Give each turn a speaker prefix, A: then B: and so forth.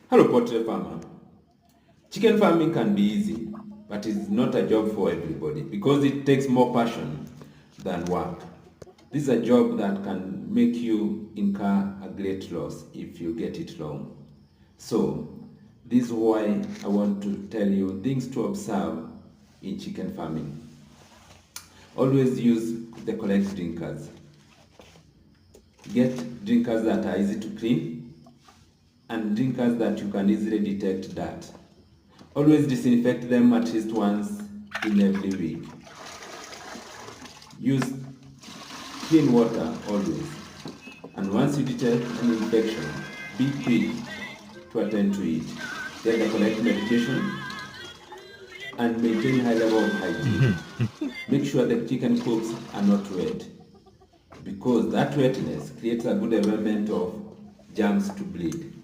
A: Hello, poultry farmer. Chicken farming can be easy, but it's not a job for everybody because it takes more passion than work. This is a job that can make you incur a great loss if you get it wrong. So, this is why I want to tell you things to observe in chicken farming. Always use the correct drinkers. Get drinkers that are easy to clean and drinkers that you can easily detect dirt. Always disinfect them at least once in every week. Use clean water always. And once you detect an infection, be quick to attend to it. Get the correct medication and maintain high level of hygiene. Make sure the chicken coops are not wet because that wetness creates a good environment of germs to breed.